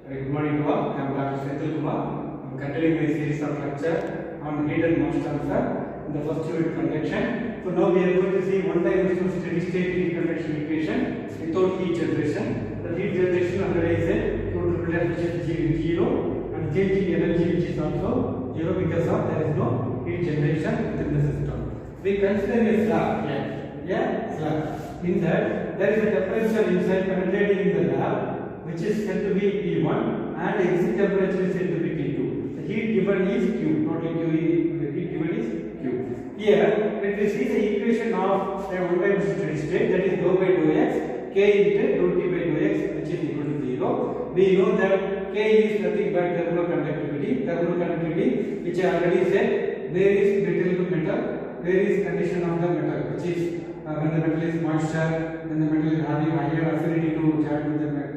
Good morning to all. I am Dr. Senthil Kumar. I am continuing my series of lecture on heat and motion transfer in the first unit convection. So now we are going to see one-dimensional steady-state heat convection equation without heat generation. The heat generation underlies a total which is zero, and change in energy which is also zero because of there is no heat generation within the system. We consider a slab here. Yeah, slab. In that there is a temperature inside penetrating in the lab, which is said to be T1 and exit temperature is said to be T2. The heat given is Q, not Q, the heat given is Q. Here, when we see the equation of a one-dimensional steady state, that is dou by dou x, K into dou T by dou x, which is equal to 0. We know that K is nothing but thermal conductivity. Thermal conductivity, which I already said, where is metal to metal, where is condition of the metal, which is when the metal is moisture, when the metal is having higher affinity to join with the metal,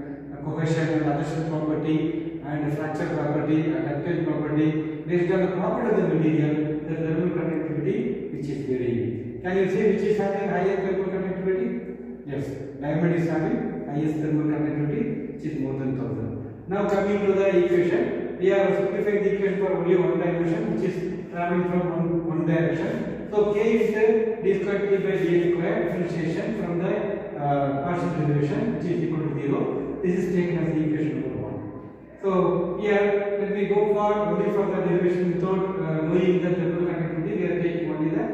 cohesion and adhesion property and fracture property and ductile property. Based on the property of the material, the thermal conductivity which is varying. Can you say which is having higher thermal conductivity? Yes, diamond is having highest thermal conductivity, which is more than 1000. Now coming to the equation, we have simplified the equation for only one dimension, which is traveling from one direction. So k is the d square t by dx square differentiation from the partial derivation, which is equal to 0. This is taken as the equation number 1. So here, when we go for only for the derivation without knowing the thermal conductivity, we are taking only the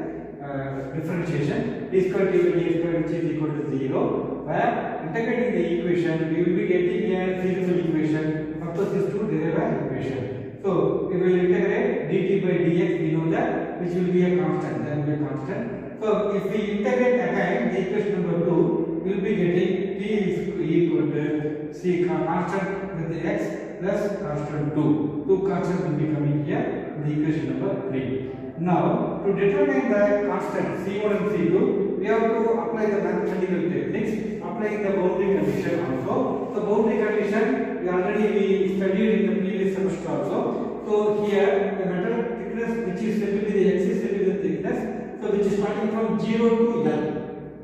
differentiation d square t by dx square, which is equal to 0. Where integrating the equation, we will be getting a theoretical equation. Purpose is to derive an equation. So we will integrate dt by dx. We know that which will be a constant. There will be a constant. So if we integrate again the equation number 2, we will be getting t is equal to c constant with the x plus constant 2. Two constants will be coming here in the equation number 3. Now, to determine the constant c1 and c2, we have to apply the mathematical techniques, applying the boundary condition also. The boundary condition we already studied in the previous semester also. So here the metal thickness, which is said to be the x is said to be the thickness, so which is starting from 0 to L.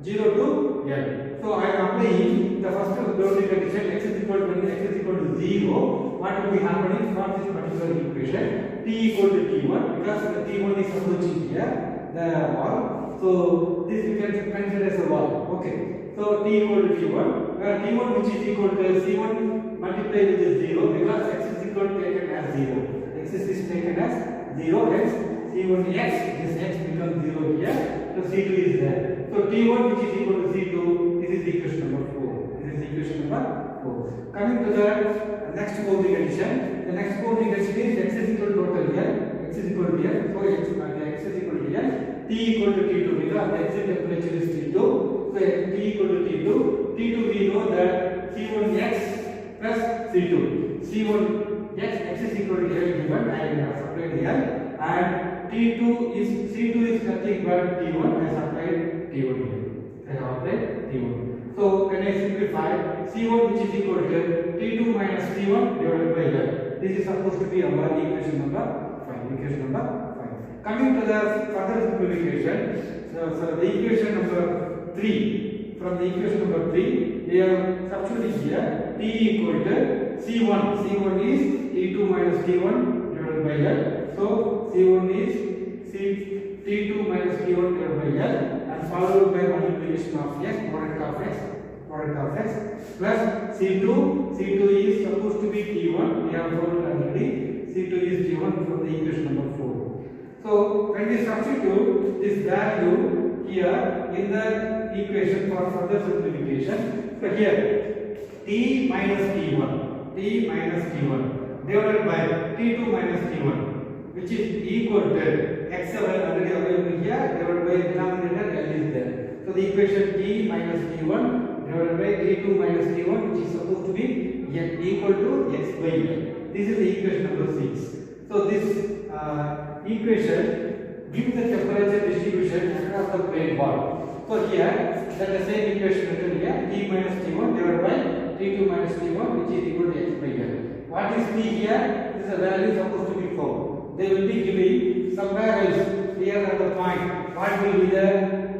0 to L. So I am applying the first boundary condition x is equal to when x is equal to 0. What will be happening for this particular equation? T equal to T1, because the T1 is approaching here, the wall. So this we can consider as a wall. Okay. So T equal to T1, where T1 which is equal to C1 multiplied with 0, because x is equal to taken as 0. X is taken as 0, hence C1 x, this x becomes 0 here. So C2 is there. So T1 which is equal to C2, this is the equation number 4. This is the equation number 4. Coming to the next boundary condition, the next boundary condition is x is equal to total here, x is equal to here. So x is equal to here, T equal to T2, because the exit temperature is T2. So T equal to T2. T2 we know that C1x plus C2. C1x, x is equal to here given, I have supplied here, and T2 is C2 is nothing but T1. I have applied T1 here. I have applied T1. So when I simplify, C1 which is equal to T2 minus T1 divided by L. This is supposed to be our equation number 5. Equation number 5. Coming to the further simplification, so the equation number 3. From the equation number 3, we are substituting here T equal to C1. C1 is T2 minus T1 divided by L. So C1 is T2 minus T1 divided by L, and followed by multiplication of x, product of x, plus C2. C2 is supposed to be T1. We have found already. C2 is T1 from the equation number 4. So when we substitute this value here in the equation for further simplification, so here T minus T1 divided by T2 minus T1, which is equal to x already available here, divided by denominator L is there. So the equation T minus T1 divided by T2 minus T1, which is supposed to be equal to x by L. This is the equation number 6. So this equation gives the temperature distribution across the plane wall. So here, that the same equation written here, T minus T1 divided by T2 minus T1, which is equal to x by L. What is T here? This is a value supposed to be 4. They will be giving somewhere else here at the point. What will be the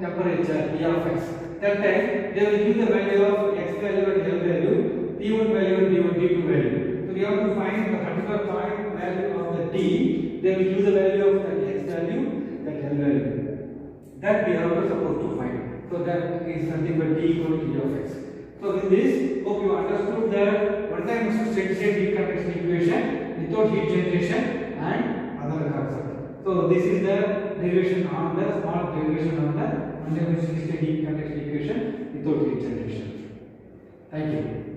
temperature T of x? That time they will give the value of x value and L value, T1 value and T2 value. So we have to find the particular point value of the t, then we use the value of the x value, that l value. That we have to supposed to find. So that is nothing but t equal to t of x. So with this, hope you understood the one-time steady state heat conduction equation without heat generation and other concept. So this is the derivation on the small derivation on the one-time steady state heat conduction equation without heat generation. Thank you.